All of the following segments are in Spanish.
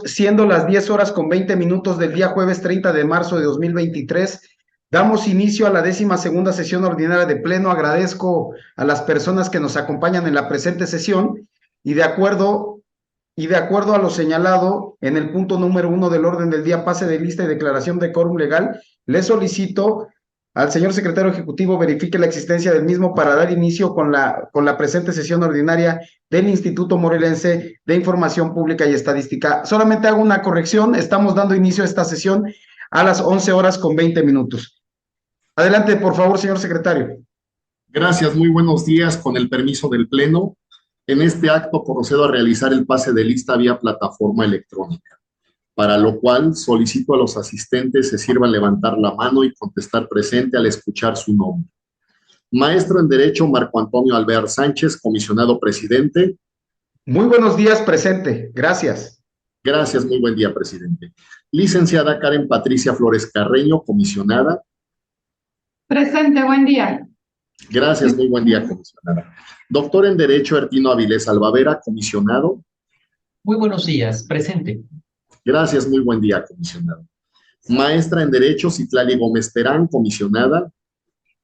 Siendo las 10 horas con 20 minutos del día jueves 30 de marzo de 2023, damos inicio a la 12ª sesión ordinaria de Pleno. Agradezco a las personas que nos acompañan en la presente sesión y de acuerdo a lo señalado en el punto número 1 del orden del día, pase de lista y declaración de quórum legal, le solicito al señor secretario ejecutivo verifique la existencia del mismo para dar inicio con la presente sesión ordinaria del Instituto Morelense de Información Pública y Estadística. Solamente hago una corrección, estamos dando inicio a esta sesión a las 11 horas con 20 minutos. Adelante, por favor, señor secretario. Gracias, muy buenos días. Con el permiso del Pleno, en este acto procedo a realizar el pase de lista vía plataforma electrónica, para lo cual solicito a los asistentes se sirvan levantar la mano y contestar presente al escuchar su nombre. Maestro en Derecho Marco Antonio Alvear Sánchez, comisionado presidente. Muy buenos días, presente. Gracias. Gracias, muy buen día, presidente. Licenciada Karen Patricia Flores Carreño, comisionada. Presente, buen día. Gracias, muy buen día, comisionada. Doctor en Derecho Ertino Avilés Albavera, comisionado. Muy buenos días, presente. Gracias, muy buen día, comisionado. Maestra en Derecho Citlali Gómez Terán, comisionada.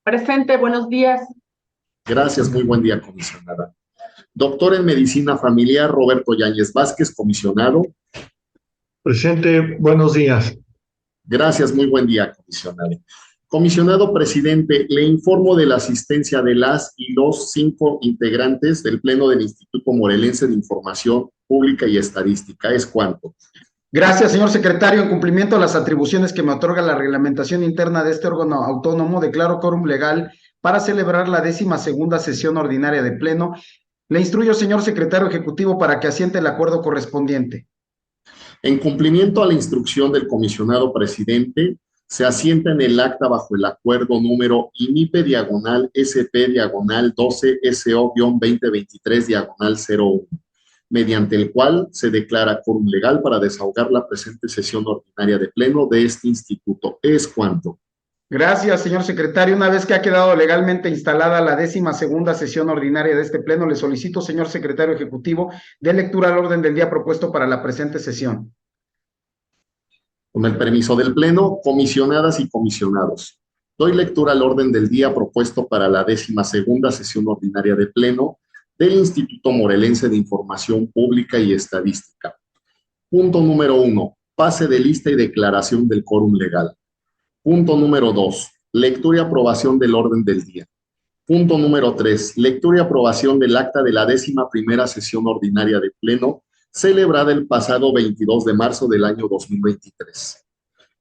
Presente, buenos días. Gracias, muy buen día, comisionada. Doctor en Medicina Familiar Roberto Yáñez Vázquez, comisionado. Presente, buenos días. Gracias, muy buen día, comisionado. Comisionado presidente, le informo de la asistencia de las y los 5 integrantes del Pleno del Instituto Morelense de Información Pública y Estadística. ¿Es cuánto? Gracias, señor secretario. En cumplimiento a las atribuciones que me otorga la reglamentación interna de este órgano autónomo, declaro quórum legal para celebrar la 12ª sesión ordinaria de Pleno. Le instruyo, señor secretario ejecutivo, para que asiente el acuerdo correspondiente. En cumplimiento a la instrucción del comisionado presidente, se asienta en el acta bajo el acuerdo número IMIPE/SP/12SO-2023/01, mediante el cual se declara quórum legal para desahogar la presente sesión ordinaria de Pleno de este instituto. ¿Es cuánto? Gracias, señor secretario. Una vez que ha quedado legalmente instalada la 12ª sesión ordinaria de este Pleno, le solicito, señor secretario ejecutivo, de lectura al orden del día propuesto para la presente sesión. Con el permiso del Pleno, comisionadas y comisionados, doy lectura al orden del día propuesto para la 12ª sesión ordinaria de Pleno del Instituto Morelense de Información Pública y Estadística. Punto número 1, pase de lista y declaración del quórum legal. Punto número 2, lectura y aprobación del orden del día. Punto número 3, lectura y aprobación del acta de la 11ª sesión ordinaria de Pleno celebrada el pasado 22 de marzo del año 2023.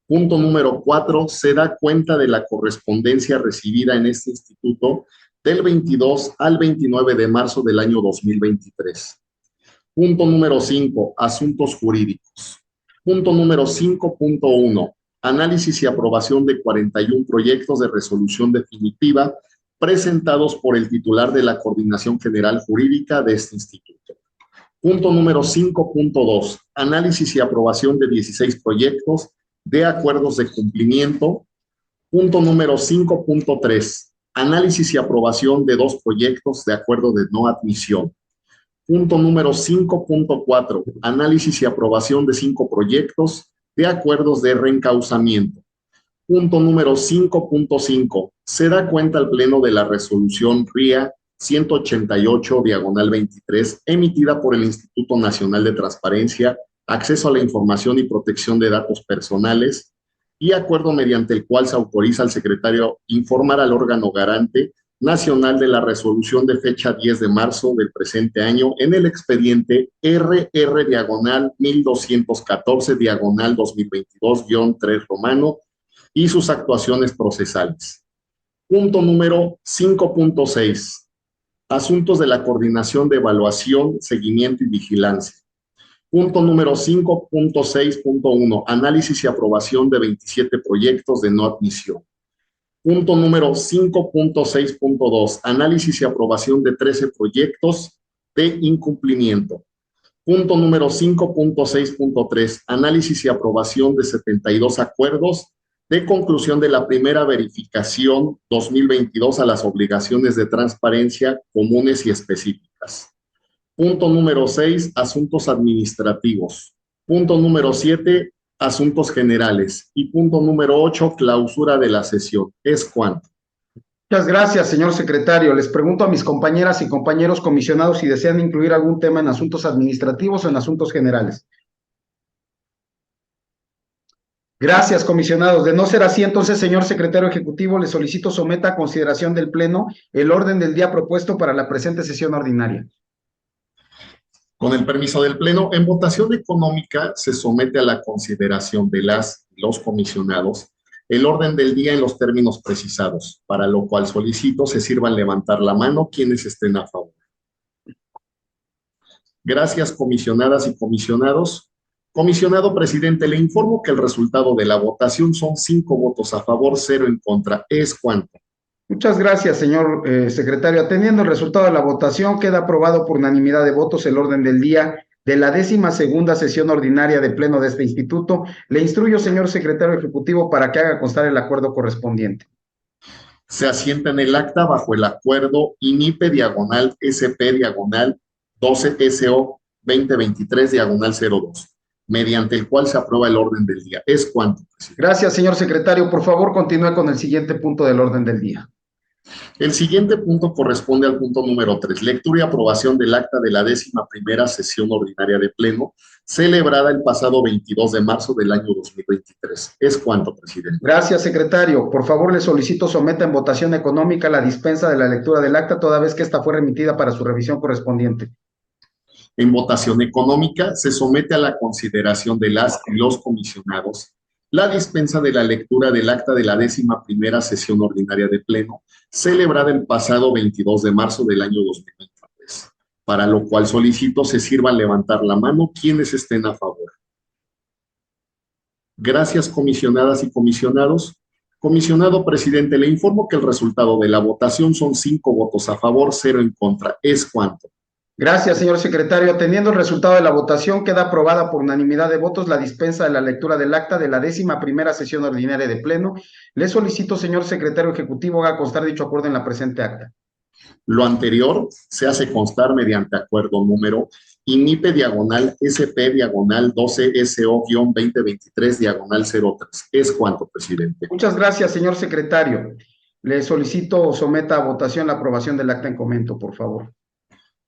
Punto número 4, se da cuenta de la correspondencia recibida en este instituto del 22 al 29 de marzo del año 2023. Punto número 5, asuntos jurídicos. Punto número 5.1, análisis y aprobación de 41 proyectos de resolución definitiva presentados por el titular de la Coordinación General Jurídica de este instituto. Punto número 5.2, análisis y aprobación de 16 proyectos de acuerdos de cumplimiento. Punto número 5.3, análisis y aprobación de 2 proyectos de acuerdo de no admisión. Punto número 5.4, análisis y aprobación de 5 proyectos de acuerdos de reencauzamiento. Punto número 5.5, se da cuenta al Pleno de la resolución RIA 188/23, emitida por el Instituto Nacional de Transparencia, Acceso a la Información y Protección de Datos Personales, y acuerdo mediante el cual se autoriza al secretario informar al órgano garante nacional de la resolución de fecha 10 de marzo del presente año en el expediente RR-1214/2022-3 romano y sus actuaciones procesales. Punto número 5.6. Asuntos de la Coordinación de Evaluación, Seguimiento y Vigilancia. Punto número 5.6.1. Análisis y aprobación de 27 proyectos de no admisión. Punto número 5.6.2. Análisis y aprobación de 13 proyectos de incumplimiento. Punto número 5.6.3. Análisis y aprobación de 72 acuerdos de conclusión de la primera verificación 2022 a las obligaciones de transparencia comunes y específicas. Punto número 6, asuntos administrativos. Punto número 7, asuntos generales. Y punto número 8, clausura de la sesión. ¿Es cuánto? Muchas gracias, señor secretario. Les pregunto a mis compañeras y compañeros comisionados si desean incluir algún tema en asuntos administrativos o en asuntos generales. Gracias, comisionados. De no ser así, entonces, señor secretario ejecutivo, le solicito someta a consideración del Pleno el orden del día propuesto para la presente sesión ordinaria. Con el permiso del Pleno, en votación económica se somete a la consideración de las y los comisionados el orden del día en los términos precisados, para lo cual solicito se sirvan levantar la mano quienes estén a favor. Gracias, comisionadas y comisionados. Comisionado presidente, le informo que el resultado de la votación son 5 votos a favor, 0 en contra. ¿Es cuánto? Muchas gracias, señor secretario. Atendiendo el resultado de la votación, queda aprobado por unanimidad de votos el orden del día de la 12ª sesión ordinaria de Pleno de este instituto. Le instruyo, señor secretario ejecutivo, para que haga constar el acuerdo correspondiente. Se asienta en el acta bajo el acuerdo INIPE/SP/12SO 2023/02, mediante el cual se aprueba el orden del día. ¿Es cuánto, presidente? Gracias, señor secretario. Por favor, continúe con el siguiente punto del orden del día. El siguiente punto corresponde al punto número 3, lectura y aprobación del acta de la 11ª sesión ordinaria de Pleno, celebrada el pasado 22 de marzo del año 2023. ¿Es cuánto, presidente? Gracias, secretario. Por favor, le solicito someta en votación económica la dispensa de la lectura del acta, toda vez que esta fue remitida para su revisión correspondiente. En votación económica se somete a la consideración de las y los comisionados la dispensa de la lectura del acta de la 11ª sesión ordinaria de Pleno, celebrada el pasado 22 de marzo del año 2023, para lo cual solicito se sirvan levantar la mano quienes estén a favor. Gracias, comisionadas y comisionados. Comisionado presidente, le informo que el resultado de la votación son 5 votos a favor, 0 en contra. ¿Es cuánto? Gracias, señor secretario. Atendiendo el resultado de la votación, queda aprobada por unanimidad de votos la dispensa de la lectura del acta de la 11ª sesión ordinaria de Pleno. Le solicito, señor secretario ejecutivo, haga constar dicho acuerdo en la presente acta. Lo anterior se hace constar mediante acuerdo número INIPE/SP/12SO-2023/03. ¿Es cuánto, presidente? Muchas gracias, señor secretario. Le solicito someta a votación la aprobación del acta en comento, por favor.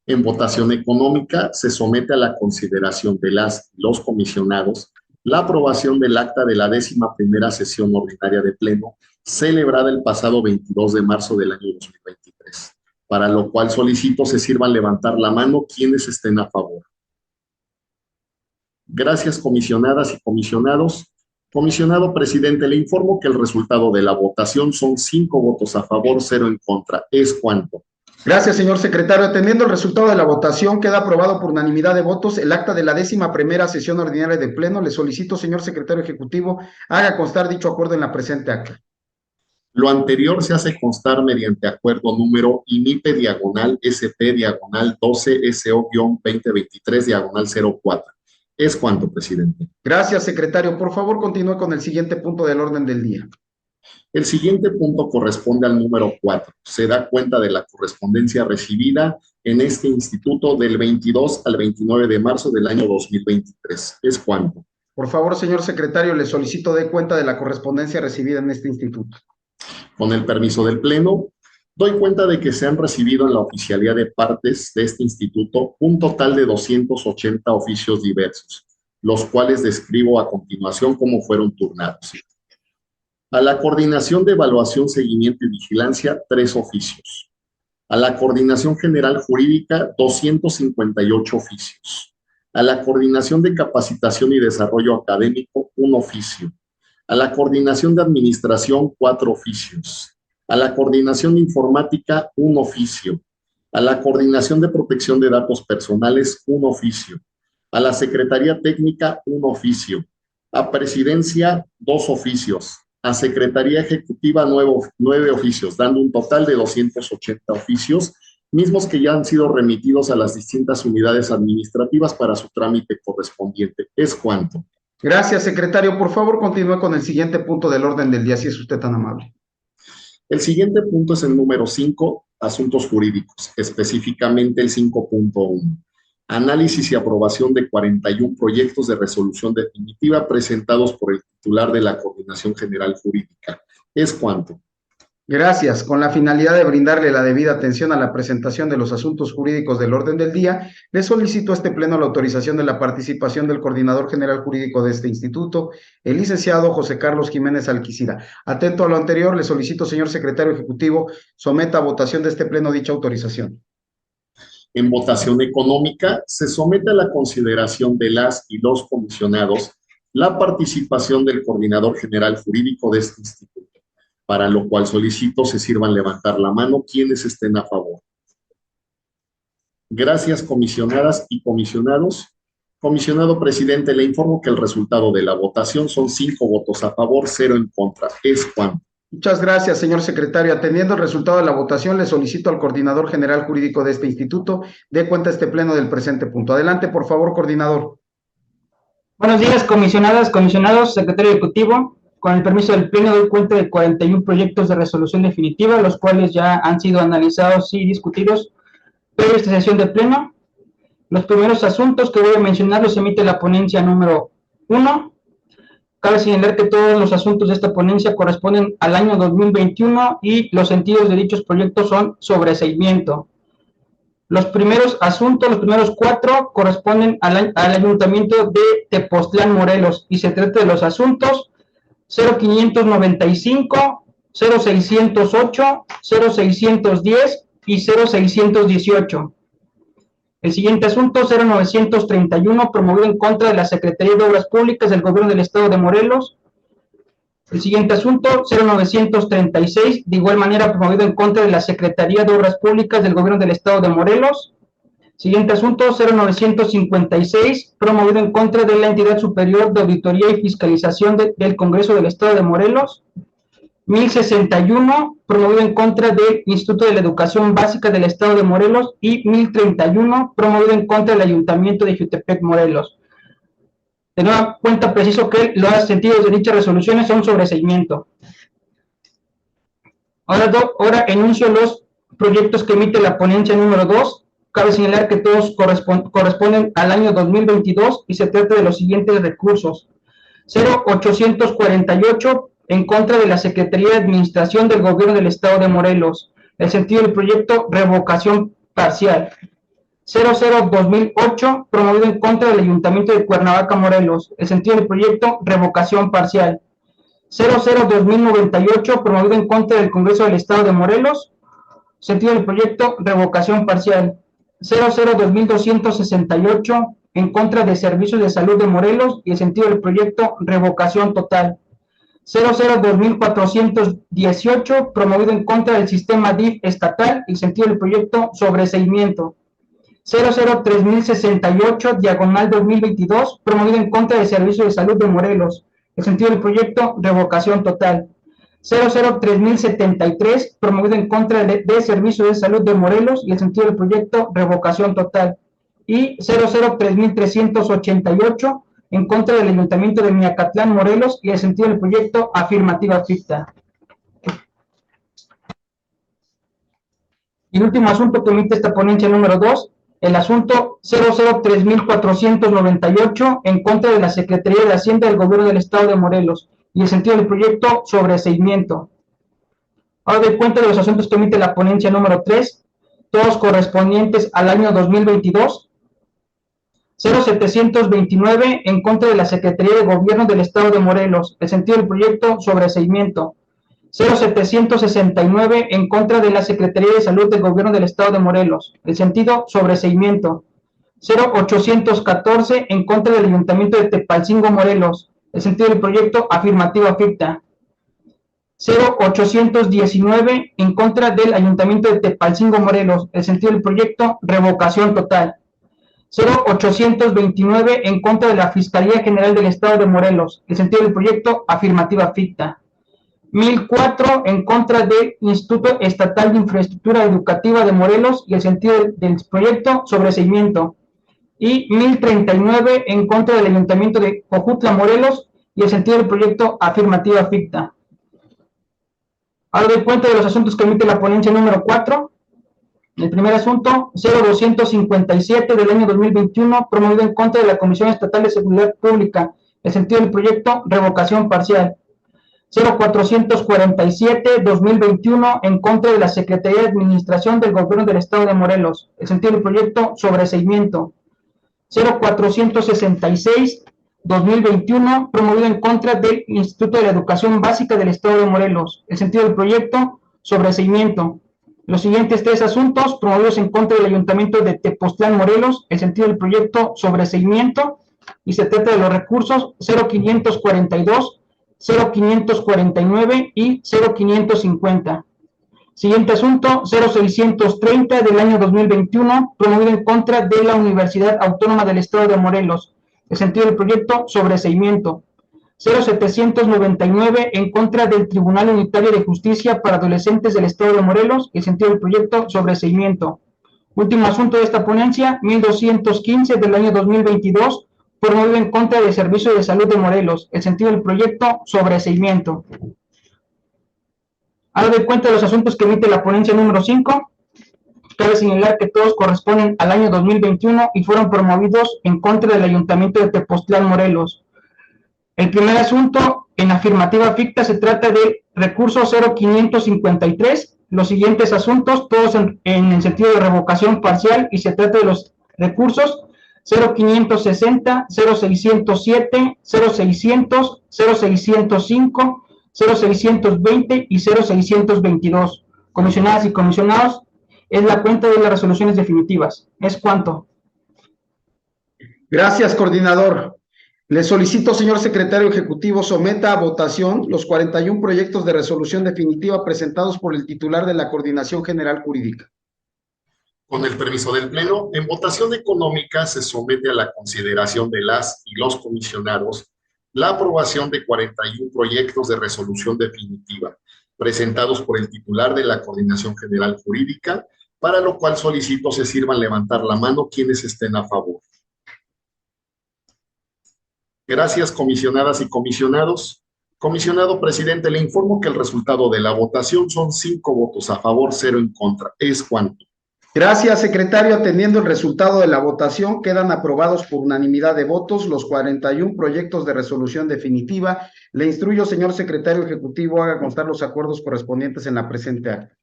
En votación económica se somete a la consideración de las y los comisionados la aprobación del acta de la 11ª sesión ordinaria de Pleno, celebrada el pasado 22 de marzo del año 2023, para lo cual solicito se sirvan levantar la mano quienes estén a favor. Gracias, comisionadas y comisionados. Comisionado presidente, le informo que el resultado de la votación son 5 votos a favor, 0 en contra. ¿Es cuánto? Gracias, señor secretario. Atendiendo el resultado de la votación, queda aprobado por unanimidad de votos el acta de la 11ª sesión ordinaria de Pleno. Le solicito, señor secretario ejecutivo, haga constar dicho acuerdo en la presente acta. Lo anterior se hace constar mediante acuerdo número INIPE/SP/12SO-2023/04. ¿Es cuánto, presidente? Gracias, secretario. Por favor, continúe con el siguiente punto del orden del día. El siguiente punto corresponde al número 4. Se da cuenta de la correspondencia recibida en este instituto del 22 al 29 de marzo del año 2023. ¿Es cuánto? Por favor, señor secretario, le solicito dé cuenta de la correspondencia recibida en este instituto. Con el permiso del Pleno, doy cuenta de que se han recibido en la oficialía de partes de este instituto un total de 280 oficios diversos, los cuales describo a continuación cómo fueron turnados. A la Coordinación de Evaluación, Seguimiento y Vigilancia, 3 oficios. A la Coordinación General Jurídica, 258 oficios. A la Coordinación de Capacitación y Desarrollo Académico, 1 oficio. A la Coordinación de Administración, 4 oficios. A la Coordinación de Informática, 1 oficio. A la Coordinación de Protección de Datos Personales, 1 oficio. A la Secretaría Técnica, 1 oficio. A Presidencia, 2 oficios. A Secretaría Ejecutiva, 9 oficios, dando un total de 280 oficios, mismos que ya han sido remitidos a las distintas unidades administrativas para su trámite correspondiente. ¿Es cuánto? Gracias, secretario. Por favor, continúe con el siguiente punto del orden del día, si es usted tan amable. El siguiente punto es el número 5, asuntos jurídicos, específicamente el 5.1. Análisis y aprobación de 41 proyectos de resolución definitiva presentados por el titular de la Coordinación General Jurídica. ¿Es cuánto? Gracias. Con la finalidad de brindarle la debida atención a la presentación de los asuntos jurídicos del orden del día, le solicito a este pleno la autorización de la participación del Coordinador General Jurídico de este instituto, el licenciado José Carlos Jiménez Alquicira. Atento a lo anterior, le solicito, señor secretario ejecutivo, someta a votación de este pleno dicha autorización. En votación económica, se somete a la consideración de las y los comisionados la participación del Coordinador General Jurídico de este instituto, para lo cual solicito se sirvan levantar la mano quienes estén a favor. Gracias, comisionadas y comisionados. Comisionado presidente, le informo que el resultado de la votación son 5 votos a favor, 0 en contra. ¿Es cuánto? Muchas gracias, señor secretario. Atendiendo el resultado de la votación, le solicito al Coordinador General Jurídico de este instituto dé cuenta a este pleno del presente punto. Adelante, por favor, coordinador. Buenos días, comisionadas, comisionados, secretario ejecutivo. Con el permiso del pleno doy cuenta de 41 proyectos de resolución definitiva, los cuales ya han sido analizados y discutidos previa esta sesión de pleno. Los primeros asuntos que voy a mencionar los emite la ponencia número 1. Cabe señalar que todos los asuntos de esta ponencia corresponden al año 2021 y los sentidos de dichos proyectos son sobreseimiento. Los primeros asuntos, los primeros 4, corresponden al Ayuntamiento de Tepoztlán, Morelos, y se trata de los asuntos 0595, 0608, 0610 y 0618. El siguiente asunto, 0931, promovido en contra de la Secretaría de Obras Públicas del Gobierno del Estado de Morelos. El siguiente asunto, 0936, de igual manera promovido en contra de la Secretaría de Obras Públicas del Gobierno del Estado de Morelos. Siguiente asunto, 0956, promovido en contra de la Entidad Superior de Auditoría y Fiscalización del Congreso del Estado de Morelos. 1061, promovido en contra del Instituto de la Educación Básica del Estado de Morelos, y 1031, promovido en contra del Ayuntamiento de Jutepec, Morelos. De nueva cuenta, preciso que los sentidos de dichas resoluciones son sobreseimiento. Ahora enuncio los proyectos que emite la ponencia número 2. Cabe señalar que todos corresponden al año 2022 y se trata de los siguientes recursos. 0848, en contra de la Secretaría de Administración del Gobierno del Estado de Morelos. El sentido del proyecto, revocación parcial. 00-2008, promovido en contra del Ayuntamiento de Cuernavaca, Morelos. El sentido del proyecto, revocación parcial. 00-2098, promovido en contra del Congreso del Estado de Morelos. Sentido del proyecto, revocación parcial. 00-2268, en contra de Servicios de Salud de Morelos, y el sentido del proyecto, revocación total. 00-2418, promovido en contra del sistema DIF estatal, y el sentido del proyecto, sobreseimiento. 00-3068, diagonal 2022, promovido en contra del Servicio de Salud de Morelos, el sentido del proyecto, revocación total. 00-3073, promovido en contra de Servicio de Salud de Morelos, y el sentido del proyecto, revocación total. Y 00-3388, en contra del Ayuntamiento de Miacatlán, Morelos, y el sentido del proyecto, afirmativa ficta. Y el último asunto que emite esta ponencia número 2, el asunto 00-3498, en contra de la Secretaría de Hacienda del Gobierno del Estado de Morelos, y el sentido del proyecto, sobreseimiento. Ahora doy cuenta de los asuntos que emite la ponencia número 3, todos correspondientes al año 2022. 0729, en contra de la Secretaría de Gobierno del Estado de Morelos, el sentido del proyecto, sobreseimiento. 0769, en contra de la Secretaría de Salud del Gobierno del Estado de Morelos, el sentido, sobreseimiento. 0814, en contra del Ayuntamiento de Tepalcingo, Morelos, el sentido del proyecto, afirmativa ficta. 0819, en contra del Ayuntamiento de Tepalcingo, Morelos, el sentido del proyecto, revocación total. 0829, en contra de la Fiscalía General del Estado de Morelos, el sentido del proyecto, afirmativa ficta. 1004, en contra del Instituto Estatal de Infraestructura Educativa de Morelos, y el sentido del proyecto, sobreseimiento. Y 1039, en contra del Ayuntamiento de Jojutla, Morelos, y el sentido del proyecto, afirmativa ficta. Ahora doy cuenta de los asuntos que emite la ponencia número 4. El primer asunto, 0257 del año 2021, promovido en contra de la Comisión Estatal de Seguridad Pública, el sentido del proyecto, revocación parcial. 0447-2021, en contra de la Secretaría de Administración del Gobierno del Estado de Morelos, el sentido del proyecto, sobreseimiento. 0466-2021, promovido en contra del Instituto de la Educación Básica del Estado de Morelos, el sentido del proyecto, sobreseimiento. Los siguientes tres asuntos, promovidos en contra del Ayuntamiento de Tepoztlán, Morelos, el sentido del proyecto, sobreseimiento, y se trata de los recursos 0542, 0549 y 0550. Siguiente asunto, 0630 del año 2021, promovido en contra de la Universidad Autónoma del Estado de Morelos, el sentido del proyecto, sobreseimiento. 0799 en contra del Tribunal Unitario de Justicia para Adolescentes del Estado de Morelos, el sentido del proyecto, sobreseimiento. Último asunto de esta ponencia, 1215 del año 2022, promovido en contra del Servicio de Salud de Morelos, el sentido del proyecto, sobreseimiento. Ahora doy cuenta de los asuntos que emite la ponencia número 5. Cabe señalar que todos corresponden al año 2021 y fueron promovidos en contra del Ayuntamiento de Tepoztlán, Morelos. El primer asunto, en afirmativa ficta, se trata del recurso 0553. Los siguientes asuntos, todos en el sentido de revocación parcial, y se trata de los recursos 0560, 0607, 0600, 0605, 0620 y 0622. Comisionadas y comisionados, es la cuenta de las resoluciones definitivas. ¿Es cuánto? Gracias, coordinador. Le solicito, señor secretario ejecutivo, someta a votación los 41 proyectos de resolución definitiva presentados por el titular de la Coordinación General Jurídica. Con el permiso del Pleno, en votación económica se somete a la consideración de las y los comisionados la aprobación de 41 proyectos de resolución definitiva presentados por el titular de la Coordinación General Jurídica, para lo cual solicito se sirvan levantar la mano quienes estén a favor. Gracias, comisionadas y comisionados. Comisionado presidente, le informo que el resultado de la votación son 5 votos a favor, 0 en contra. ¿Es cuánto? Gracias, secretario. Atendiendo el resultado de la votación, quedan aprobados por unanimidad de votos los 41 proyectos de resolución definitiva. Le instruyo, señor secretario ejecutivo, haga constar los acuerdos correspondientes en la presente acta.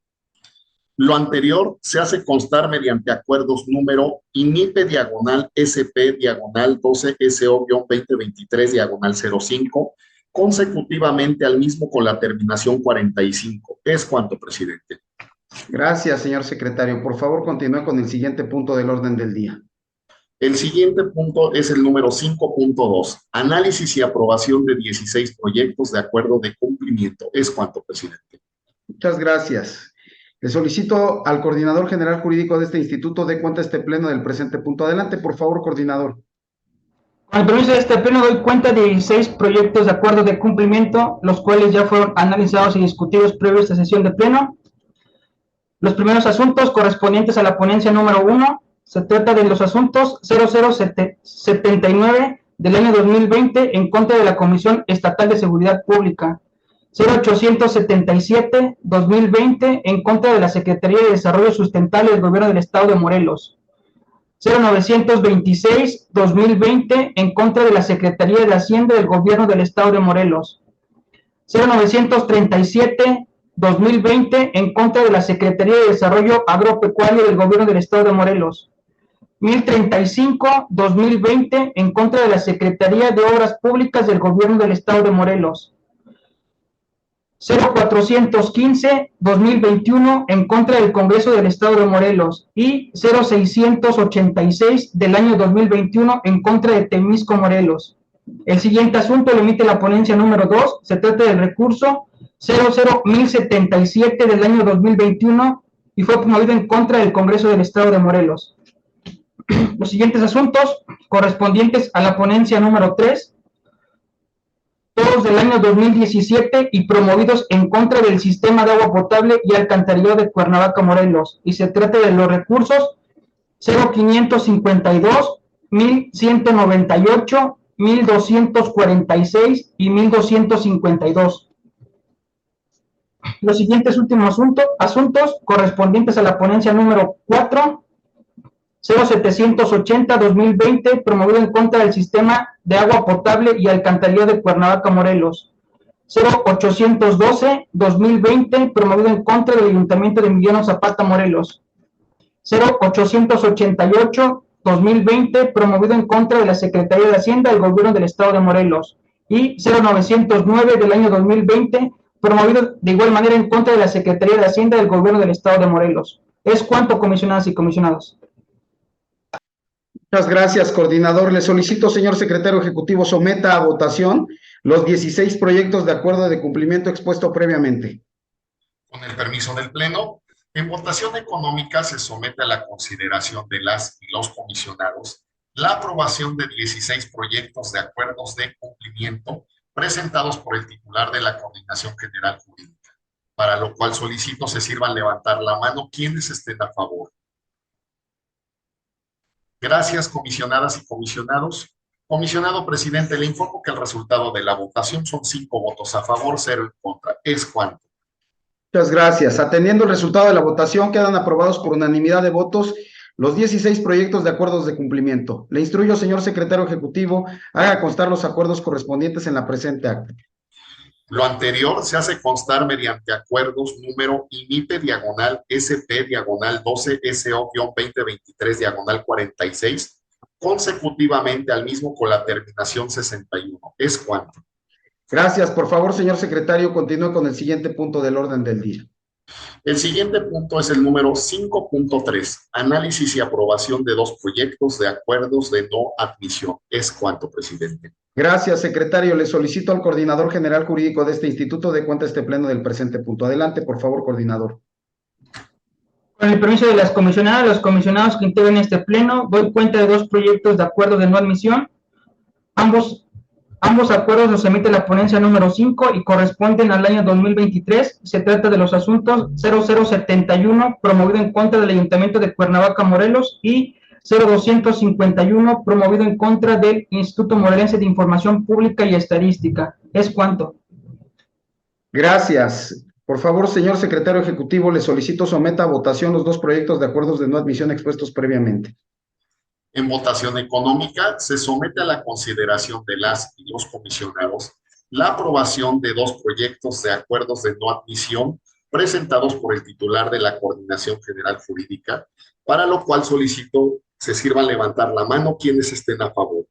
Lo anterior se hace constar mediante acuerdos número INIPE/SP/12SO-2023/05, consecutivamente al mismo con la terminación 45. ¿Es cuánto, presidente? Gracias, señor secretario. Por favor, continúe con el siguiente punto del orden del día. El siguiente punto es el número 5.2, análisis y aprobación de 16 proyectos de acuerdo de cumplimiento. ¿Es cuánto, presidente? Muchas gracias. Le solicito al coordinador general jurídico de este instituto dé cuenta a este pleno del presente punto. Adelante, por favor, coordinador. Con el permiso de este pleno doy cuenta de 16 proyectos de acuerdo de cumplimiento, los cuales ya fueron analizados y discutidos previo a esta sesión de pleno. Los primeros asuntos correspondientes a la ponencia número 1, se trata de los asuntos 0079 del año 2020 en contra de la Comisión Estatal de Seguridad Pública, 0877-2020 en contra de la Secretaría de Desarrollo Sustentable del Gobierno del Estado de Morelos, 0926-2020 en contra de la Secretaría de Hacienda del Gobierno del Estado de Morelos, 0937-2020 en contra de la Secretaría de Desarrollo Agropecuario del Gobierno del Estado de Morelos, 1035-2020 en contra de la Secretaría de Obras Públicas del Gobierno del Estado de Morelos, 0415-2021 en contra del Congreso del Estado de Morelos y 0686 del año 2021 en contra de Temisco, Morelos. El siguiente asunto lo emite la ponencia número 2, se trata del recurso 00177 del año 2021 y fue promovido en contra del Congreso del Estado de Morelos. Los siguientes asuntos correspondientes a la ponencia número 3, todos del año 2017 y promovidos en contra del sistema de agua potable y alcantarillado de Cuernavaca, Morelos, y se trata de los recursos 0552, 1198, 1246 y 1252. los siguientes últimos asuntos correspondientes a la ponencia número 4, 0780-2020, promovido en contra del sistema de agua potable y alcantarillado de Cuernavaca, Morelos. 0812-2020, promovido en contra del Ayuntamiento de Emiliano Zapata, Morelos. 0888-2020, promovido en contra de la Secretaría de Hacienda del Gobierno del Estado de Morelos. Y 0909 del año 2020, promovido de igual manera en contra de la Secretaría de Hacienda del Gobierno del Estado de Morelos. Es cuanto, comisionadas y comisionados. Muchas gracias, coordinador. Le solicito, señor secretario ejecutivo, someta a votación los 16 proyectos de acuerdo de cumplimiento expuesto previamente. Con el permiso del Pleno, en votación económica se somete a la consideración de las y los comisionados la aprobación de 16 proyectos de acuerdos de cumplimiento presentados por el titular de la Coordinación General Jurídica, para lo cual solicito se sirvan levantar la mano quienes estén a favor. Gracias, comisionadas y comisionados. Comisionado presidente, le informo que el resultado de la votación son 5 votos a favor, 0 en contra. ¿Es cuánto? Muchas gracias. Atendiendo el resultado de la votación, quedan aprobados por unanimidad de votos los 16 proyectos de acuerdos de cumplimiento. Le instruyo, señor secretario ejecutivo, haga constar los acuerdos correspondientes en la presente acta. Lo anterior se hace constar mediante acuerdos número IMIPE/SP/12SO-2023/46, consecutivamente al mismo con la terminación 61. ¿Es cuánto? Gracias. Por favor, señor secretario, continúe con el siguiente punto del orden del día. El siguiente punto es el número 5.3, análisis y aprobación de 2 proyectos de acuerdos de no admisión. ¿Es cuánto, presidente? Gracias, secretario. Le solicito al coordinador general jurídico de este instituto de cuenta este pleno del presente punto. Adelante, por favor, coordinador. Con el permiso de las comisionadas, los comisionados que integran este pleno, doy cuenta de 2 proyectos de acuerdo de no admisión. Ambos acuerdos los emite la ponencia número 5 y corresponden al año 2023. Se trata de los asuntos 0071, promovido en contra del Ayuntamiento de Cuernavaca, Morelos, y 0251, promovido en contra del Instituto Morelense de Información Pública y Estadística. ¿Es cuánto? Gracias. Por favor, señor secretario ejecutivo, le solicito someta a votación los 2 proyectos de acuerdos de no admisión expuestos previamente. En votación económica se somete a la consideración de las y los comisionados la aprobación de 2 proyectos de acuerdos de no admisión presentados por el titular de la Coordinación General Jurídica, para lo cual solicito se sirvan levantar la mano quienes estén a favor.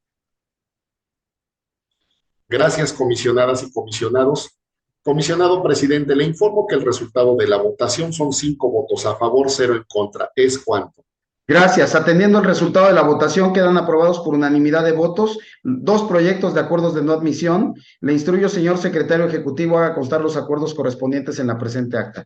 Gracias, comisionadas y comisionados. Comisionado presidente, le informo que el resultado de la votación son 5 votos a favor, 0 en contra. ¿Es cuánto? Gracias. Atendiendo el resultado de la votación, quedan aprobados por unanimidad de votos 2 proyectos de acuerdos de no admisión. Le instruyo, señor secretario ejecutivo, haga constar los acuerdos correspondientes en la presente acta.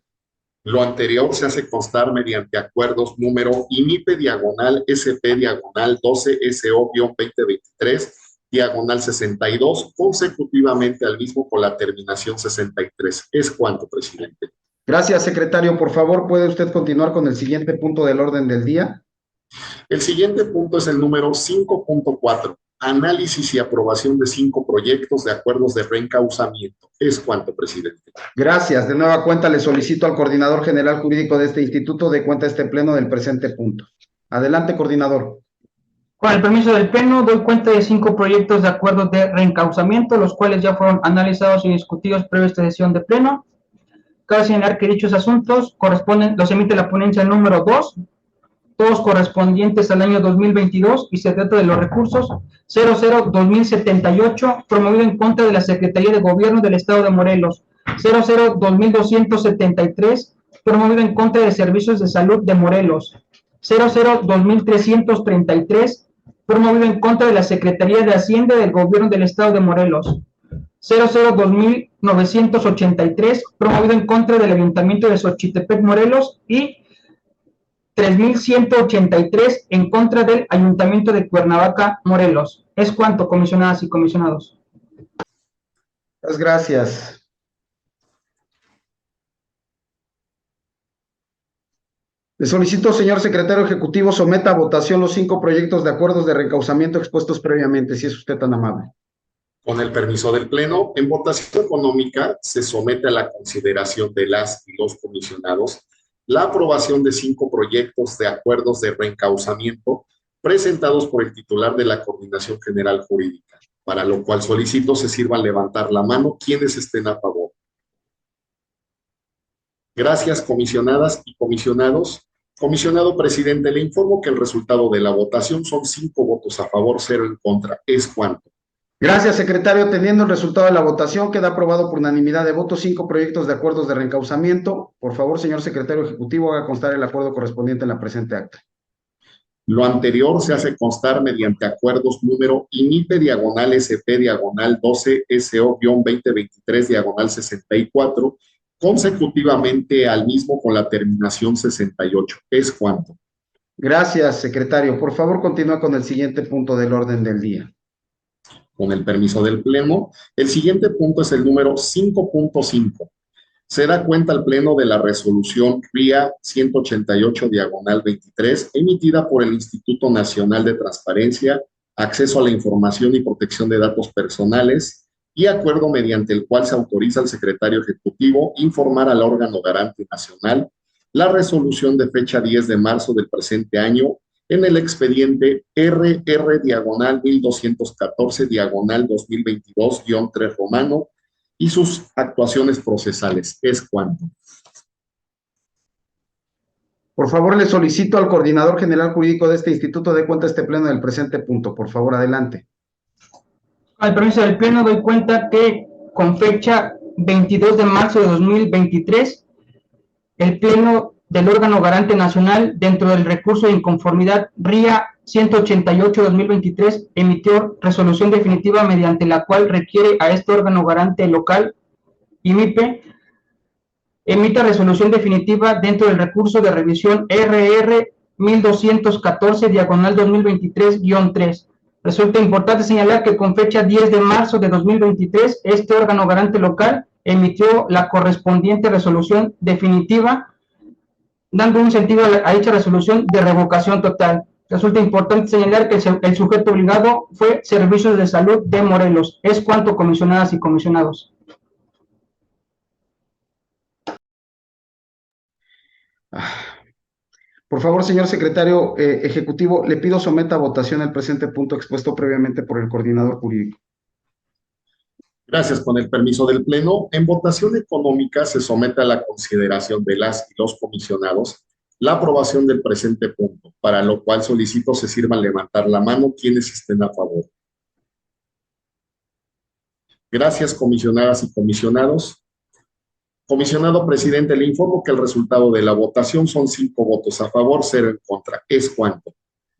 Lo anterior se hace constar mediante acuerdos número IMIPE/SP/12SO-2023/62, consecutivamente al mismo con la terminación 63. ¿Es cuánto, presidente? Gracias, secretario. Por favor, ¿puede usted continuar con el siguiente punto del orden del día? El siguiente punto es el número 5.4, análisis y aprobación de 5 proyectos de acuerdos de reencauzamiento. ¿Es cuánto, presidente? Gracias. De nueva cuenta, le solicito al coordinador general jurídico de este instituto de cuenta este pleno del presente punto. Adelante, coordinador. Con el permiso del pleno, doy cuenta de 5 proyectos de acuerdos de reencauzamiento, los cuales ya fueron analizados y discutidos previa a esta sesión de pleno. Cabe señalar que dichos asuntos los emite la ponencia número 2, todos correspondientes al año 2022, y se trata de los recursos 00-2078, promovido en contra de la Secretaría de Gobierno del Estado de Morelos, 00-2273, promovido en contra de Servicios de Salud de Morelos, 00-2333, promovido en contra de la Secretaría de Hacienda del Gobierno del Estado de Morelos, 00-2983, promovido en contra del Ayuntamiento de Xochitepec, Morelos, y 3183 en contra del Ayuntamiento de Cuernavaca, Morelos. ¿Es cuánto, comisionadas y comisionados? Muchas gracias. Le solicito, señor secretario ejecutivo, someta a votación los 5 proyectos de acuerdos de reencauzamiento expuestos previamente, si es usted tan amable. Con el permiso del Pleno, en votación económica se somete a la consideración de las y los comisionados la aprobación de 5 proyectos de acuerdos de reencauzamiento presentados por el titular de la Coordinación General Jurídica, para lo cual solicito se sirvan levantar la mano quienes estén a favor. Gracias, comisionadas y comisionados. Comisionado presidente, le informo que el resultado de la votación son 5 votos a favor, 0 en contra. ¿Es cuánto? Gracias, secretario. Teniendo el resultado de la votación, queda aprobado por unanimidad de votos 5 proyectos de acuerdos de reencauzamiento. Por favor, señor secretario ejecutivo, haga constar el acuerdo correspondiente en la presente acta. Lo anterior se hace constar mediante acuerdos número INIPE/SP/12SO-2023/64, consecutivamente al mismo con la terminación 68. ¿Es cuánto? Gracias, secretario. Por favor, continúa con el siguiente punto del orden del día. Con el permiso del Pleno, el siguiente punto es el número 5.5. Se da cuenta al Pleno de la resolución RIA 188/23, emitida por el Instituto Nacional de Transparencia, Acceso a la Información y Protección de Datos Personales, y acuerdo mediante el cual se autoriza al secretario ejecutivo informar al órgano garante nacional la resolución de fecha 10 de marzo del presente año en el expediente RR/1214/2022-3 romano y sus actuaciones procesales. ¿Es cuánto? Por favor, le solicito al coordinador general jurídico de este instituto dé cuenta este pleno del presente punto. Por favor, adelante. Al permiso del Pleno doy cuenta que con fecha 22 de marzo de 2023, el Pleno del órgano garante nacional, dentro del recurso de inconformidad RIA 188/2023, emitió resolución definitiva mediante la cual requiere a este órgano garante local, IMIPE, emita resolución definitiva dentro del recurso de revisión RR 1214/2023-3. Resulta importante señalar que con fecha 10 de marzo de 2023, este órgano garante local emitió la correspondiente resolución definitiva, dando un sentido a dicha resolución de revocación total. Resulta importante señalar que el sujeto obligado fue Servicios de Salud de Morelos. Es cuanto, comisionadas y comisionados. Por favor, señor secretario ejecutivo, le pido someta a votación el presente punto expuesto previamente por el coordinador jurídico. Gracias. Con el permiso del Pleno, en votación económica se somete a la consideración de las y los comisionados la aprobación del presente punto, para lo cual solicito se sirvan levantar la mano quienes estén a favor. Gracias, comisionadas y comisionados. Comisionado presidente, le informo que el resultado de la votación son 5 votos a favor, 0 en contra. ¿Es cuánto?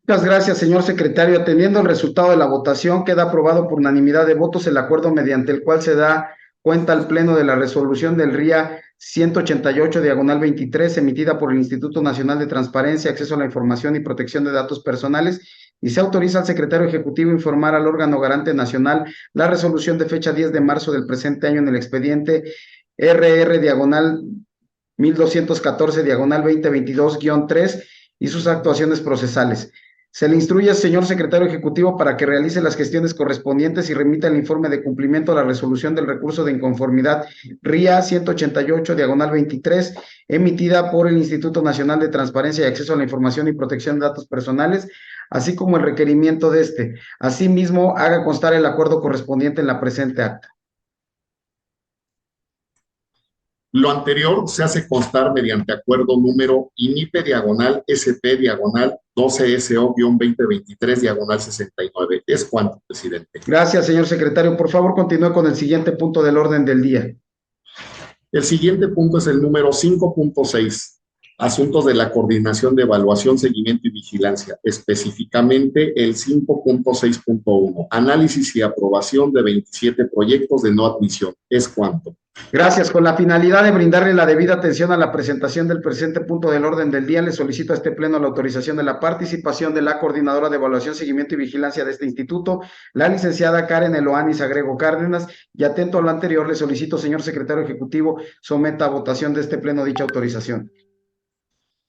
Muchas gracias, señor secretario. Atendiendo el resultado de la votación, queda aprobado por unanimidad de votos el acuerdo mediante el cual se da cuenta al Pleno de la resolución del RIA 188/23, emitida por el Instituto Nacional de Transparencia, Acceso a la Información y Protección de Datos Personales, y se autoriza al secretario ejecutivo informar al órgano garante nacional la resolución de fecha 10 de marzo del presente año en el expediente RR/1214/2022-3 y sus actuaciones procesales. Se le instruye al señor secretario ejecutivo para que realice las gestiones correspondientes y remita el informe de cumplimiento a la resolución del recurso de inconformidad RIA 188/23, emitida por el Instituto Nacional de Transparencia y Acceso a la Información y Protección de Datos Personales, así como el requerimiento de este. Asimismo, haga constar el acuerdo correspondiente en la presente acta. Lo anterior se hace constar mediante acuerdo número INIPE/SP/12SO-2023/69. ¿Es cuánto, presidente? Gracias, señor secretario. Por favor, continúe con el siguiente punto del orden del día. El siguiente punto es el número 5.6. Asuntos de la Coordinación de Evaluación, Seguimiento y Vigilancia, específicamente el 5.6.1. Análisis y aprobación de 27 proyectos de no admisión. ¿Es cuánto? Gracias. Con la finalidad de brindarle la debida atención a la presentación del presente punto del orden del día, le solicito a este Pleno la autorización de la participación de la Coordinadora de Evaluación, Seguimiento y Vigilancia de este instituto, la licenciada Karen Eloanis Agrego Cárdenas, y atento a lo anterior, le solicito, señor secretario ejecutivo, someta a votación de este Pleno dicha autorización.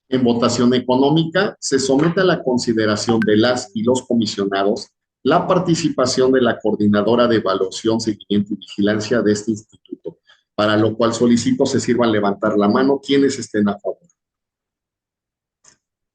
En votación económica, se somete a la consideración de las y los comisionados la participación de la Coordinadora de Evaluación, Seguimiento y Vigilancia de este instituto, para lo cual solicito se sirvan levantar la mano quienes estén a favor.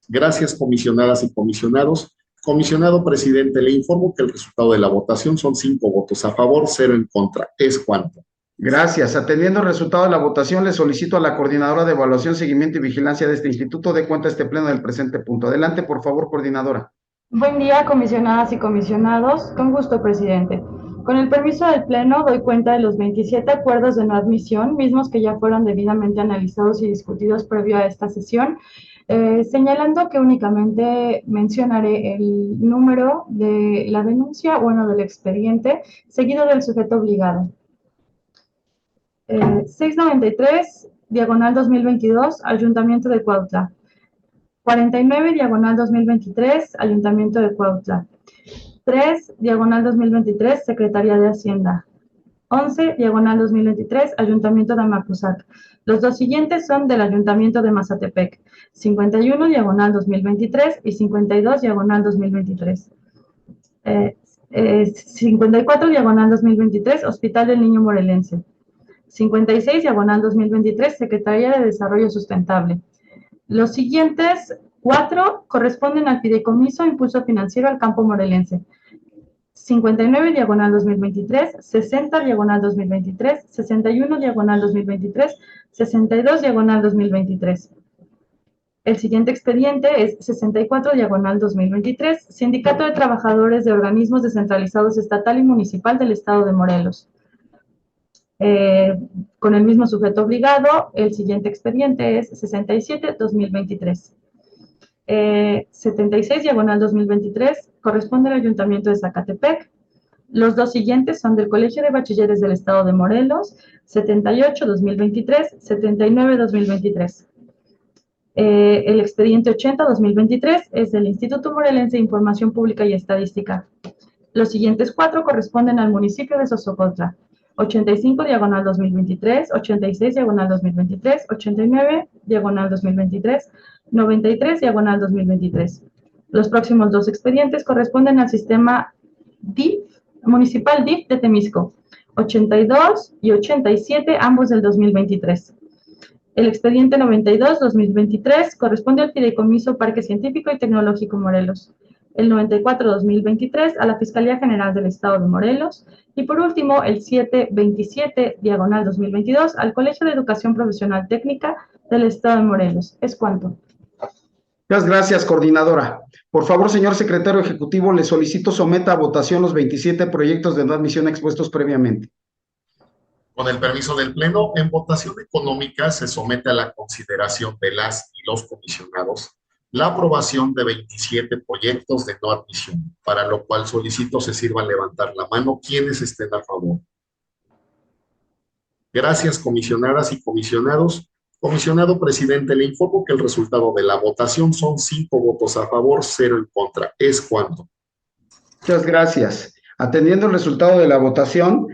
Gracias, comisionadas y comisionados. Comisionado presidente, le informo que el resultado de la votación son 5 votos a favor, 0 en contra. ¿Es cuánto? Gracias. Atendiendo el resultado de la votación, le solicito a la Coordinadora de Evaluación, Seguimiento y Vigilancia de este instituto de cuenta este pleno del presente punto. Adelante, por favor, coordinadora. Buen día, comisionadas y comisionados. Con gusto, presidente. Con el permiso del Pleno, doy cuenta de los 27 acuerdos de no admisión, mismos que ya fueron debidamente analizados y discutidos previo a esta sesión, señalando que únicamente mencionaré el número de la denuncia, del expediente, seguido del sujeto obligado. 693, diagonal 2022, Ayuntamiento de Cuautla. 49, diagonal 2023, Ayuntamiento de Cuautla. 3, diagonal 2023, Secretaría de Hacienda. 11, diagonal 2023, Ayuntamiento de Amacuzac. Los dos siguientes son del Ayuntamiento de Mazatepec. 51, diagonal 2023 y 52, diagonal 2023. 54, diagonal 2023, Hospital del Niño Morelense. 56, diagonal 2023, Secretaría de Desarrollo Sustentable. Los siguientes 4 corresponden al Fideicomiso Impulso Financiero al Campo Morelense. 59, diagonal 2023, 60, diagonal 2023, 61, diagonal 2023, 62, diagonal 2023. El siguiente expediente es 64, diagonal 2023, Sindicato de Trabajadores de Organismos Descentralizados Estatal y Municipal del Estado de Morelos. Con el mismo sujeto obligado, el siguiente expediente es 67, 2023. 76, diagonal 2023, corresponde al Ayuntamiento de Zacatepec. Los dos siguientes son del Colegio de Bachilleres del Estado de Morelos, 78, 2023, 79, 2023. El expediente 80, 2023, es del Instituto Morelense de Información Pública y Estadística. Los siguientes 4 corresponden al municipio de Sosocotla. 85, diagonal 2023, 86, diagonal 2023, 89, diagonal 2023, 93, diagonal 2023. Los próximos 2 expedientes corresponden al sistema DIF, municipal DIF de Temisco, 82 y 87, ambos del 2023. El expediente 92-2023 corresponde al Fideicomiso Parque Científico y Tecnológico Morelos. El 94-2023 a la Fiscalía General del Estado de Morelos. Y por último, el 727, diagonal 2022, al Colegio de Educación Profesional Técnica del Estado de Morelos. ¿Es cuánto? Muchas gracias, coordinadora. Por favor, señor secretario ejecutivo, le solicito someta a votación los 27 proyectos de no admisión expuestos previamente. Con el permiso del Pleno, en votación económica se somete a la consideración de las y los comisionados la aprobación de 27 proyectos de no admisión, para lo cual solicito se sirvan levantar la mano quienes estén a favor. Gracias, comisionadas y comisionados. Comisionado presidente, le informo que el resultado de la votación son 5 votos a favor, 0 en contra. ¿Es cuánto? Muchas gracias. Atendiendo el resultado de la votación,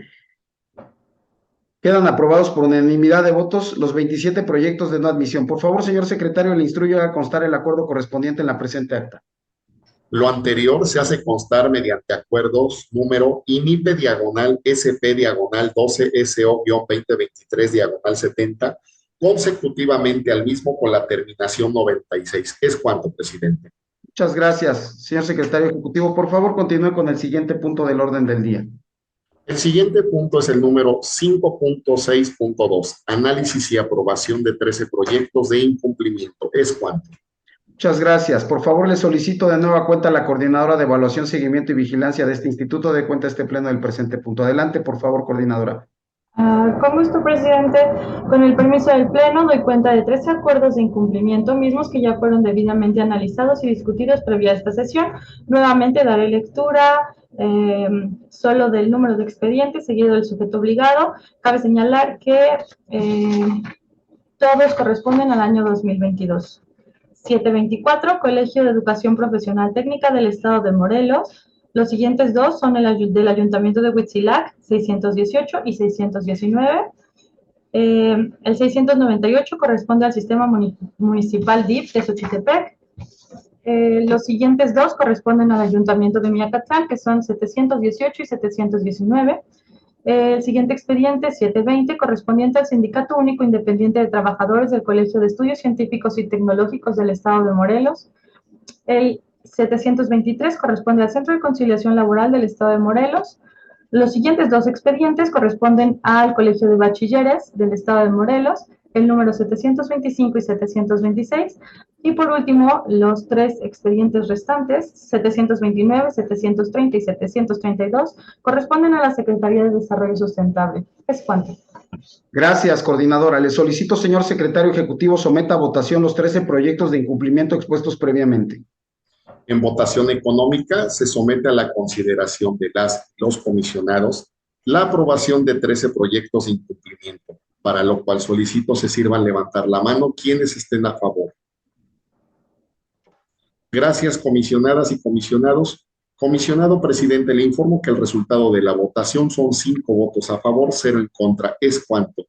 quedan aprobados por unanimidad de votos los 27 proyectos de no admisión. Por favor, señor secretario, le instruyo a constar el acuerdo correspondiente en la presente acta. Lo anterior se hace constar mediante acuerdos número INIPE diagonal SP diagonal 12 SO-2023 diagonal 70, consecutivamente al mismo con la terminación 96. ¿Es cuánto, presidente? Muchas gracias, señor secretario ejecutivo. Por favor, continúe con el siguiente punto del orden del día. El siguiente punto es el número 5.6.2, análisis y aprobación de 13 proyectos de incumplimiento. ¿Es cuánto? Muchas gracias. Por favor, le solicito de nueva cuenta a la coordinadora de evaluación, seguimiento y vigilancia de este instituto de cuenta este pleno del presente punto. Adelante, por favor, coordinadora. Con gusto, presidente. Con el permiso del Pleno, doy cuenta de 13 acuerdos de incumplimiento, mismos que ya fueron debidamente analizados y discutidos previa a esta sesión. Nuevamente daré lectura solo del número de expedientes, seguido del sujeto obligado. Cabe señalar que todos corresponden al año 2022. 724, Colegio de Educación Profesional Técnica del Estado de Morelos. Los siguientes 2 son del Ayuntamiento de Huitzilac, 618 y 619. El 698 corresponde al Sistema Municipal DIF de Xochitepec. Los siguientes dos corresponden al Ayuntamiento de Miacatlán, que son 718 y 719. El siguiente expediente, 720, correspondiente al Sindicato Único Independiente de Trabajadores del Colegio de Estudios Científicos y Tecnológicos del Estado de Morelos. El 723 corresponde al Centro de Conciliación Laboral del Estado de Morelos. Los siguientes dos expedientes corresponden al Colegio de Bachilleres del Estado de Morelos, el número 725 y 726. Y por último, los tres expedientes restantes, 729, 730 y 732, corresponden a la Secretaría de Desarrollo Sustentable. Es cuanto. Gracias, coordinadora. Le solicito, señor secretario ejecutivo, someta a votación los 13 proyectos de incumplimiento expuestos previamente. En votación económica se somete a la consideración de los comisionados la aprobación de 13 proyectos de incumplimiento, para lo cual solicito se sirvan levantar la mano quienes estén a favor. Gracias, comisionadas y comisionados. Comisionado presidente, le informo que el resultado de la votación son 5 votos a favor, 0 en contra. ¿Es cuánto?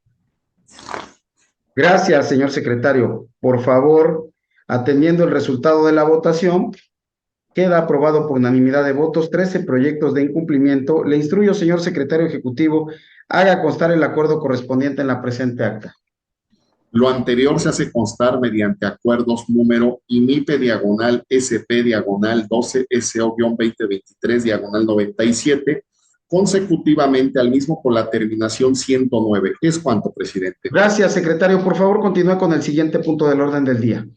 Gracias, señor secretario. Por favor, atendiendo el resultado de la votación, queda aprobado por unanimidad de votos 13 proyectos de incumplimiento. Le instruyo, señor secretario ejecutivo, haga constar el acuerdo correspondiente en la presente acta. Lo anterior se hace constar mediante acuerdos número IMIPE/SP/12SO-2023/97, consecutivamente al mismo con la terminación 109. ¿Es cuánto, presidente? Gracias, secretario. Por favor, continúe con el siguiente punto del orden del día.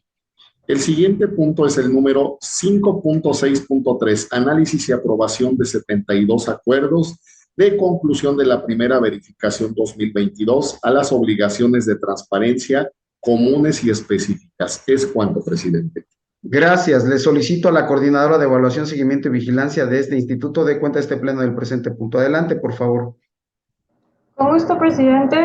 El siguiente punto es el número 5.6.3, análisis y aprobación de 72 acuerdos de conclusión de la primera verificación 2022 a las obligaciones de transparencia comunes y específicas. ¿Es cuánto, presidente? Gracias. Le solicito a la coordinadora de evaluación, seguimiento y vigilancia de este instituto dé cuenta de este pleno del presente punto. Adelante, por favor. Con gusto, presidente.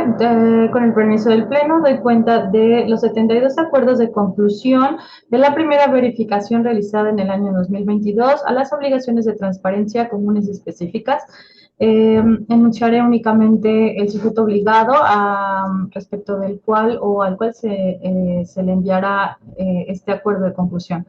Con el permiso del Pleno, doy cuenta de los 72 acuerdos de conclusión de la primera verificación realizada en el año 2022 a las obligaciones de transparencia comunes y específicas. Enunciaré únicamente el sujeto obligado respecto del cual o al cual se le enviará este acuerdo de conclusión.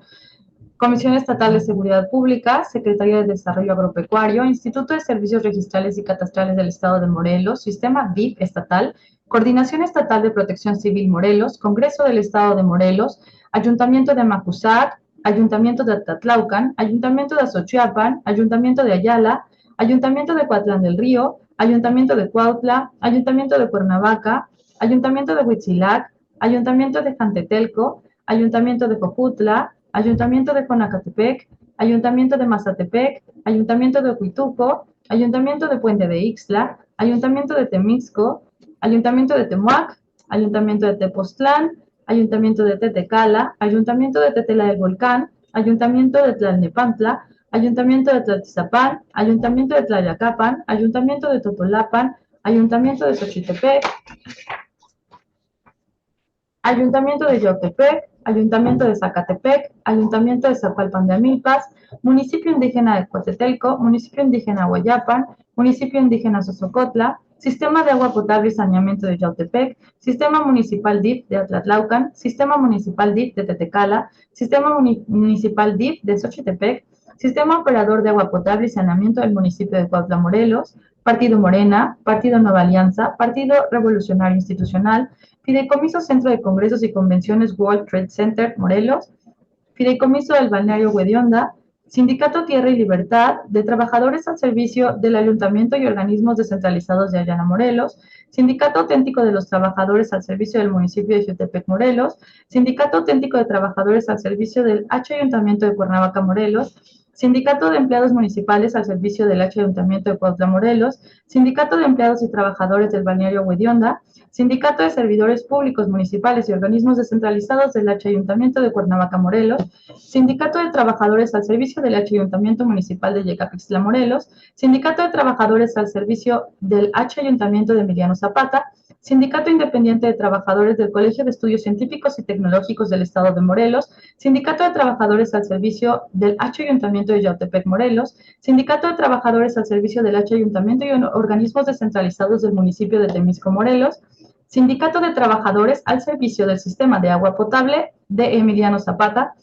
Comisión Estatal de Seguridad Pública, Secretaría de Desarrollo Agropecuario, Instituto de Servicios Registrales y Catastrales del Estado de Morelos, Sistema DIF Estatal, Coordinación Estatal de Protección Civil Morelos, Congreso del Estado de Morelos, Ayuntamiento de Macusac, Ayuntamiento de Atlatlaucan, Ayuntamiento de Azochiapan, Ayuntamiento de Ayala, Ayuntamiento de Coatlán del Río, Ayuntamiento de Cuautla, Ayuntamiento de Cuernavaca, Ayuntamiento de Huitzilac, Ayuntamiento de Jantetelco, Ayuntamiento de Jojutla, Ayuntamiento de Conacatepec, Ayuntamiento de Mazatepec, Ayuntamiento de Huituco, Ayuntamiento de Puente de Ixtla, Ayuntamiento de Temixco, Ayuntamiento de Temuac, Ayuntamiento de Tepoztlán, Ayuntamiento de Tetecala, Ayuntamiento de Tetela del Volcán, Ayuntamiento de Tlalnepantla, Ayuntamiento de Tlaltizapán, Ayuntamiento de Tlayacapan, Ayuntamiento de Totolapan, Ayuntamiento de Xochitepec, Ayuntamiento de Yautepec, Ayuntamiento de Zacatepec, Ayuntamiento de Zapalpan de Amilpas, Municipio Indígena de Coatetelco, Municipio Indígena Guayapan, Municipio Indígena Sosocotla, Sistema de Agua Potable y Saneamiento de Yautepec, Sistema Municipal DIF de Atlatlaucan, Sistema Municipal DIF de Tetecala, Sistema Municipal DIF de Xochitepec, Sistema Operador de Agua Potable y Saneamiento del Municipio de Cuautla, Morelos, Partido Morena, Partido Nueva Alianza, Partido Revolucionario Institucional, Fideicomiso Centro de Congresos y Convenciones World Trade Center, Morelos, Fideicomiso del Balneario Huedionda, Sindicato Tierra y Libertad, de Trabajadores al Servicio del Ayuntamiento y Organismos Descentralizados de Ayala, Morelos, Sindicato Auténtico de los Trabajadores al Servicio del Municipio de Jiutepec, Morelos, Sindicato Auténtico de Trabajadores al Servicio del H Ayuntamiento de Cuernavaca, Morelos, Sindicato de Empleados Municipales al Servicio del H Ayuntamiento de Cuautla, Morelos, Sindicato de Empleados y Trabajadores del Balneario Huedionda, Sindicato de Servidores Públicos Municipales y Organismos Descentralizados del H Ayuntamiento de Cuernavaca, Morelos, Sindicato de Trabajadores al Servicio del H Ayuntamiento Municipal de Yecapixtla, Morelos, Sindicato de Trabajadores al Servicio del H Ayuntamiento de Emiliano Zapata, Sindicato Independiente de Trabajadores del Colegio de Estudios Científicos y Tecnológicos del Estado de Morelos, Sindicato de Trabajadores al Servicio del H Ayuntamiento de Yautepec, Morelos, Sindicato de Trabajadores al Servicio del H Ayuntamiento y Organismos Descentralizados del Municipio de Temisco, Morelos, Sindicato de Trabajadores al Servicio del Sistema de Agua Potable de Emiliano Zapata,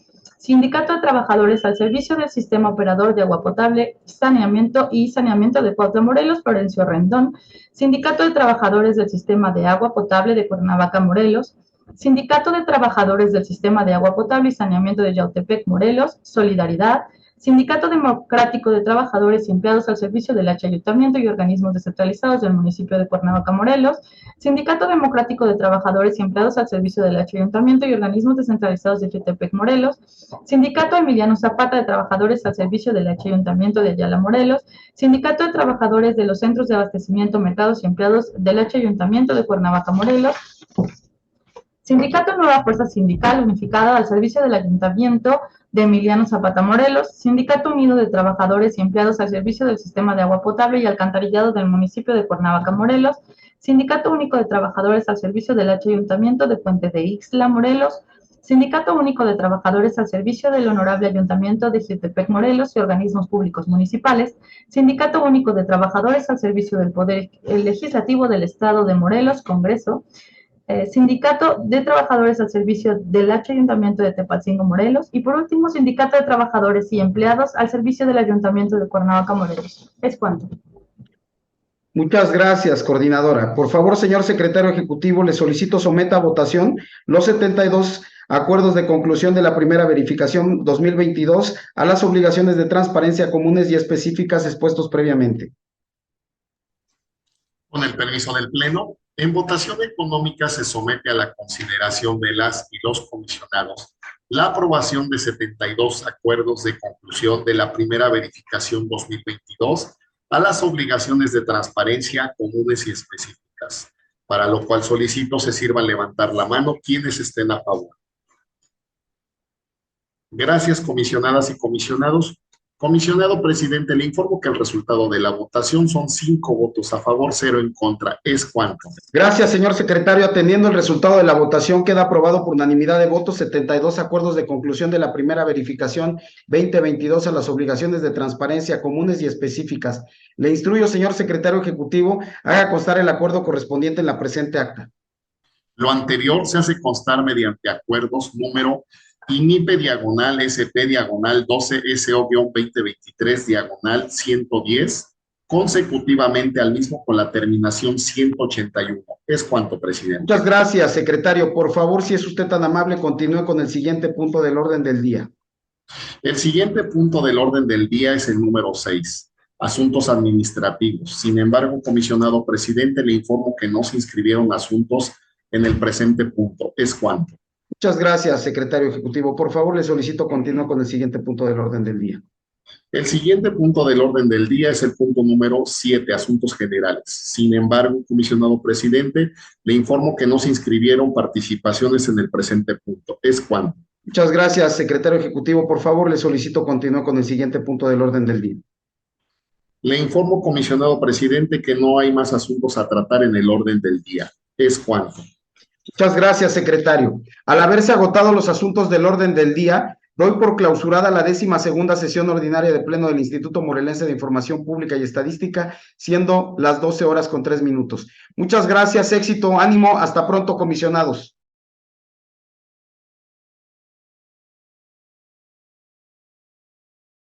Sindicato de Trabajadores al Servicio del Sistema Operador de Agua Potable y Saneamiento de Cuautla, Morelos, Florencio Rendón. Sindicato de Trabajadores del Sistema de Agua Potable de Cuernavaca, Morelos. Sindicato de Trabajadores del Sistema de Agua Potable y Saneamiento de Yautepec, Morelos, Solidaridad. Sindicato Democrático de Trabajadores y Empleados al Servicio del Ayuntamiento y organismos descentralizados del municipio de Cuernavaca, Morelos. Sindicato Democrático de Trabajadores y Empleados al Servicio del Ayuntamiento y organismos descentralizados de Yautepec, Morelos. Sindicato Emiliano Zapata de Trabajadores al Servicio del Ayuntamiento de Ayala, Morelos. Sindicato de Trabajadores de los Centros de Abastecimiento, Mercados y Empleados del Ayuntamiento de Cuernavaca, Morelos. Sindicato Nueva Fuerza Sindical Unificada al Servicio del Ayuntamiento de Emiliano Zapata, Morelos. Sindicato Unido de Trabajadores y Empleados al Servicio del Sistema de Agua Potable y Alcantarillado del municipio de Cuernavaca, Morelos. Sindicato Único de Trabajadores al Servicio del Ayuntamiento de Puente de Ixtla, Morelos. Sindicato Único de Trabajadores al Servicio del Honorable Ayuntamiento de Jiutepec, Morelos y organismos públicos municipales. Sindicato Único de Trabajadores al Servicio del Poder Legislativo del Estado de Morelos, Congreso. Sindicato de Trabajadores al Servicio del Ayuntamiento de Tepalcingo, Morelos, y por último, Sindicato de Trabajadores y Empleados al Servicio del Ayuntamiento de Cuernavaca, Morelos. Es cuanto. Muchas gracias, coordinadora. Por favor, señor secretario ejecutivo, le solicito someta a votación los 72 acuerdos de conclusión de la primera verificación 2022 a las obligaciones de transparencia comunes y específicas expuestos previamente. Con el permiso del Pleno, en votación económica se somete a la consideración de las y los comisionados la aprobación de 72 acuerdos de conclusión de la primera verificación 2022 a las obligaciones de transparencia comunes y específicas, para lo cual solicito se sirva levantar la mano quienes estén a favor. Gracias, comisionadas y comisionados. Comisionado presidente, le informo que el resultado de la votación son 5 votos a favor, 0 en contra. ¿Es cuánto? Gracias, señor secretario. Atendiendo el resultado de la votación, queda aprobado por unanimidad de votos 72 acuerdos de conclusión de la primera verificación 2022 a las obligaciones de transparencia comunes y específicas. Le instruyo, señor secretario ejecutivo, haga constar el acuerdo correspondiente en la presente acta. Lo anterior se hace constar mediante acuerdos número INIPE diagonal SP diagonal 12 SO-2023 diagonal 110 consecutivamente al mismo con la terminación 181. ¿Es cuánto, presidente? Muchas gracias, secretario. Por favor, si es usted tan amable, continúe con el siguiente punto del orden del día. El siguiente punto del orden del día es el número 6, asuntos administrativos. Sin embargo, comisionado presidente, le informo que no se inscribieron asuntos en el presente punto. ¿Es cuánto? Muchas gracias, secretario ejecutivo. Por favor, le solicito continúe con el siguiente punto del orden del día. El siguiente punto del orden del día es el punto número 7, asuntos generales. Sin embargo, comisionado presidente, le informo que no se inscribieron participaciones en el presente punto. ¿Es cuánto? Muchas gracias, secretario ejecutivo. Por favor, le solicito continúe con el siguiente punto del orden del día. Le informo, comisionado presidente, que no hay más asuntos a tratar en el orden del día. ¿Es cuánto? Muchas gracias, secretario. Al haberse agotado los asuntos del orden del día, doy por clausurada la 12ª sesión ordinaria de Pleno del Instituto Morelense de Información Pública y Estadística, siendo las 12:03. Muchas gracias, éxito, ánimo, hasta pronto, comisionados.